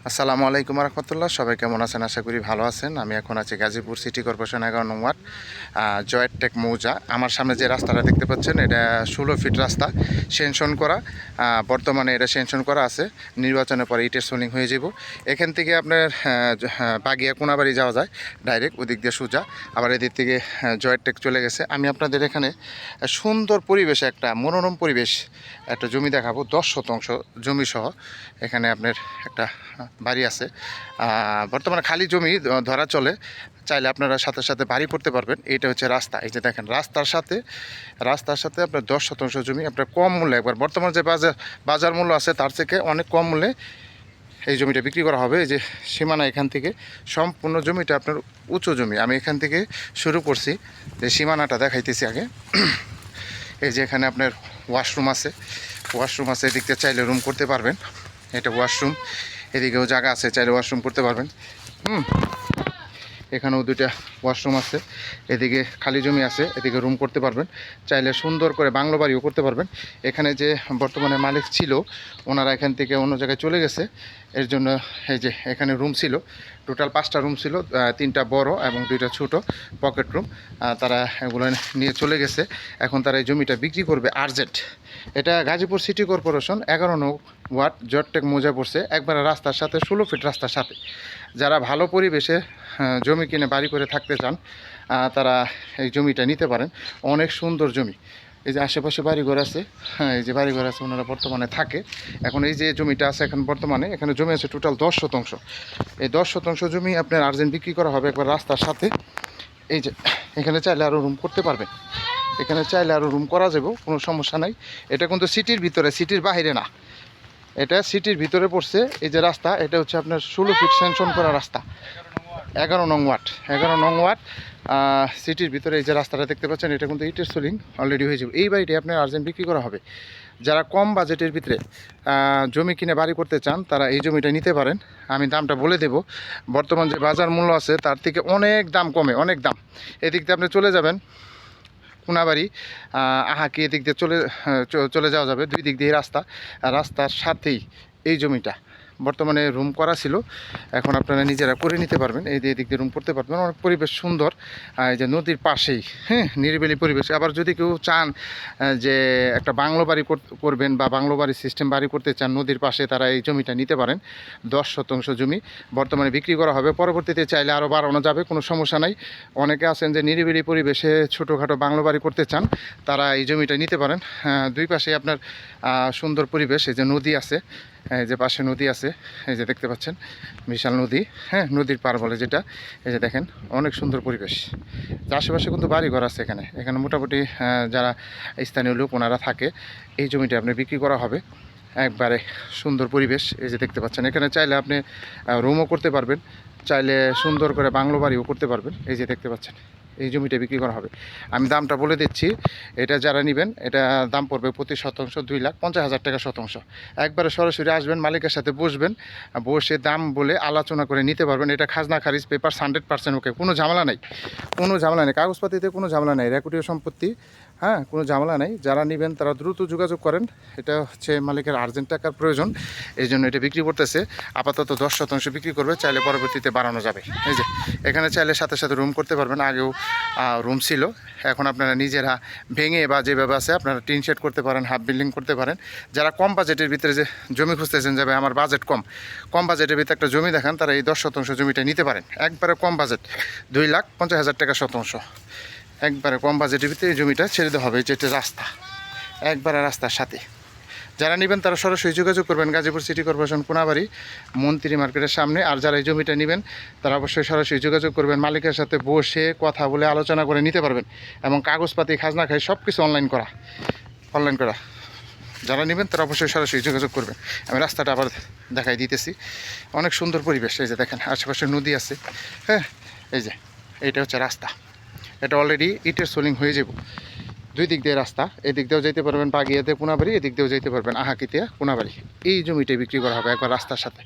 আসসালামু আলাইকুম রহমতুল্লাহ। সবাই কেমন আছেন? আশা করি ভালো আছেন। আমি এখন আছি গাজীপুর সিটি কর্পোরেশন 11 নং ওয়ার্ড জয়েরটেক মৌজা। আমার সামনে যে রাস্তাটা দেখতে পাচ্ছেন এটা 16 ফিট রাস্তা, সেনশন করা। বর্তমানে এটা সেনশন করা আছে, নির্বাচনের পরে ইটের সোলিং হয়ে যাব। এখান থেকে আপনার বাগিয়া কোনাবাড়ি যাওয়া যায় ডাইরেক্ট, ওদিক দিয়ে সোজা। আবার এদিক থেকে জয়েরটেক চলে গেছে। আমি আপনাদের এখানে সুন্দর পরিবেশে একটা মনোরম পরিবেশ একটা জমি দেখাবো, 10 শতাংশ জমি সহ। এখানে আপনার একটা বাড়ি আছে, বর্তমানে খালি জমি ধরা চলে, চাইলে আপনারা সাথে সাথে বাড়ি করতে পারবেন। এটা হচ্ছে রাস্তা। এই যে দেখেন, রাস্তার সাথে আপনার 10 শতাংশ জমি আপনার কম মূল্যে, একবার বর্তমান যে বাজার মূল্য আছে তার থেকে অনেক কম মূল্যে এই জমিটা বিক্রি করা হবে। এই যে সীমানা, এখান থেকে সম্পূর্ণ জমিটা আপনার উঁচু জমি। আমি এখান থেকে শুরু করছি, যে সীমানাটা দেখাইতেছি আগে। এই যে এখানে আপনার ওয়াশরুম আছে, এদিক থেকে চাইলে রুম করতে পারবেন। এটা ওয়াশরুম, এদিকেও জায়গা আছে, চাইলে ওয়াশরুম করতে পারবেন। এখানেও দুইটা ওয়াশরুম আছে, এদিকে খালি জমি আছে, এদিকে রুম করতে পারবেন। চাইলে সুন্দর করে বাংলো বাড়িও করতে পারবেন। এখানে যে বর্তমানে মালিক ছিল, ওনারা এখান থেকে অন্য জায়গায় চলে গেছে, এর জন্য এই যে এখানে রুম ছিল, টোটাল 5টা রুম ছিল, 3টা বড় এবং 2টা ছোটো পকেট রুম। তারা এগুলো নিয়ে চলে গেছে। এখন তারা এই জমিটা বিক্রি করবে আর্জেন্ট। এটা গাজীপুর সিটি কর্পোরেশন 11 নং ওয়ার্ড জয়েরটেক মৌজা পড়ছে, একবারে রাস্তার সাথে, 16 ফিট রাস্তার সাথে। যারা ভালো পরিবেশে জমি কিনে বাড়ি করে থাকতে চান, তারা এই জমিটা নিতে পারেন। অনেক সুন্দর জমি। এই যে আশেপাশে বাড়িঘর আছে, এই যে বাড়িঘর আছে, ওনারা বর্তমানে থাকে। এখন এই যে জমিটা আছে, এখন বর্তমানে এখানে জমি আছে টোটাল 10 শতাংশ। এই 10 শতাংশ জমি আপনার আর্জেন্ট বিক্রি করা হবে একবার রাস্তার সাথে। এই যে এখানে চাইলে আরও রুম করতে পারবেন, এখানে চাইলে আরও রুম করা যাবে, কোনো সমস্যা নাই। এটা কিন্তু সিটির ভিতরে, সিটির বাইরে না, এটা সিটির ভিতরে পড়ছে। এই যে রাস্তা, এটা হচ্ছে আপনার 16 ফিট স্যাংশন করা রাস্তা, 11 নং ওয়ার্ড, 11 নং ওয়ার্ড সিটির ভিতরে। এই যে রাস্তাটা দেখতে পাচ্ছেন, এটা কিন্তু ইটের সোলিং অলরেডি হয়ে যাবে। এই বাড়িটি আপনার আর্জেন্ট বিক্রি করা হবে। যারা কম বাজেটের ভিতরে জমি কিনে বাড়ি করতে চান, তারা এই জমিটা নিতে পারেন। আমি দামটা বলে দেব, বর্তমান যে বাজার মূল্য আছে তার থেকে অনেক দাম কমে, অনেক দাম। এদিক দিয়ে আপনি চলে যাবেন কোনাবাড়ি, আহাকি, এদিক দিয়ে চলে যাওয়া যাবে। 2 দিক দিয়ে রাস্তার সাথেই এই জমিটা। বর্তমানে রুম করা ছিল, এখন আপনারা নিজেরা করে নিতে পারবেন। এই দিক দিয়ে রুম করতে পারবেন। অনেক পরিবেশ সুন্দর, এই যে নদীর পাশেই, হ্যাঁ, নিরিবিলি পরিবেশ। আবার যদি কেউ চান যে একটা বাংলো বাড়ি করবেন বা বাংলো বাড়ির সিস্টেম বাড়ি করতে চান নদীর পাশে, তারা এই জমিটা নিতে পারেন। 10 শতাংশ জমি বর্তমানে বিক্রি করা হবে, পরবর্তীতে চাইলে আরও বাড়ানো যাবে, কোনো সমস্যা নাই। অনেকে আছেন যে নিরিবিলি পরিবেশে ছোটোখাটো বাংলো বাড়ি করতে চান, তারা এই জমিটা নিতে পারেন। দুই পাশে আপনার সুন্দর পরিবেশ। এই যে নদী আছে, এই যে পাশে নদী আছে, এই যে দেখতে পাচ্ছেন বিশাল নদী, হ্যাঁ, নদীর পার বলে যেটা। এই যে দেখেন, অনেক সুন্দর পরিবেশ। আশেপাশে কিন্তু বাড়িঘর আছে এখানে, মোটামুটি যারা স্থানীয় লোক ওনারা থাকে। এই জমিটা আপনি বিক্রি করা হবে, একবারে সুন্দর পরিবেশ। এই যে দেখতে পাচ্ছেন, এখানে চাইলে আপনি রুমও করতে পারবেন, চাইলে সুন্দর করে বাংলো বাড়িও করতে পারবেন। এই যে দেখতে পাচ্ছেন, এই জমিটা বিক্রি করা হবে। আমি দামটা বলে দিচ্ছি, এটা যারা নেবেন, এটা দাম পড়বে প্রতি শতাংশ 2,50,000 টাকা শতাংশ। একবারে সরাসরি আসবেন, মালিকের সাথে বসবেন, বসে দাম বলে আলোচনা করে নিতে পারবেন। এটা খাজনা খারিজ পেপার 100% ওকে, কোনো ঝামেলা নেই, কাগজপাতিতে কোনো ঝামেলা নেই, রেকর্ডীয় সম্পত্তি, হ্যাঁ, কোনো ঝামেলা নেই। যারা নেবেন তারা দ্রুত যোগাযোগ করেন। এটা হচ্ছে মালিকের আর্জেন্ট টাকার প্রয়োজন, এই জন্য এটা বিক্রি করতেছে। আপাতত 10 শতাংশ বিক্রি করবে, চাইলে পরবর্তীতে বাড়ানো যাবে। এই যে এখানে চাইলে সাথে সাথে রুম করতে পারবেন। আগেও রুম ছিল, এখন আপনারা নিজেরা ভেঙে বা যেভাবে আছে আপনারা টিন শেড করতে পারেন, হাফ বিল্ডিং করতে পারেন। যারা কম বাজেটের ভিতরে যে জমি খুঁজতেছেন, যাবে আমার বাজেট কম বাজেটের ভিতরে একটা জমি দেখান, তারা এই 10 শতাংশ জমিটা নিতে পারেন। একবারে কম বাজেট, 2,50,000 টাকা শতাংশ। একবারে কম বাজেটের ভিতরে এই জমিটা ছেড়ে দেওয়া হবে। যেটা রাস্তা, একবারে রাস্তার সাথে। যারা নেবেন তারা সরাসরি যোগাযোগ করবেন গাজীপুর সিটি কর্পোরেশন কোনাবাড়ি মন্ত্রী মার্কেটের সামনে। আর যারা এই জমিটা নেবেন তারা অবশ্যই সরাসরি যোগাযোগ করবেন, মালিকের সাথে বসে কথা বলে আলোচনা করে নিতে পারবেন। এবং কাগজপাতি, খাজনা খাই সব কিছু অনলাইন করা। যারা নেবেন তারা অবশ্যই সরাসরি যোগাযোগ করবেন। আমি রাস্তাটা আবার দেখাই দিতেছি, অনেক সুন্দর পরিবেশ। এই যে দেখেন, আশেপাশে নদী আছে, হ্যাঁ। এই যে এইটা হচ্ছে রাস্তা, এটা অলরেডি ইটের সোলিং হয়ে যাব। 2 দিক দিয়ে রাস্তা, এদিক দিয়েও যেতে পারবেন বাগিয়াতে কোনাবাড়ি, এদিক দিয়েও যেতে পারবেন আহাকিতে কোনাবাড়ি। এই জমিটাই বিক্রি করা হবে একবার রাস্তার সাথে,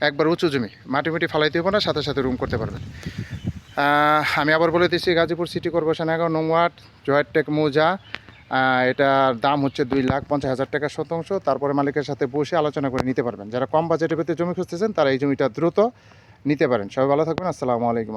একবার উঁচু জমি, মাটি ফালাইতে হবে না, সাথে সাথে রুম করতে পারবেন। আমি আবার বলে দিচ্ছি, গাজীপুর সিটি কর্পোরেশন 11 নং ওয়ার্ড জয়েরটেক মৌজা এটার দাম হচ্ছে 2,50,000 টাকা শতাংশ। তারপরে মালিকের সাথে বসে আলোচনা করে নিতে পারবেন। যারা কম বাজেটের ভিতরে জমি খুঁজতেছেন তারা এই জমিটা দ্রুত নিতে পারেন। সবাই ভালো থাকবেন। আসসালামু আলাইকুম।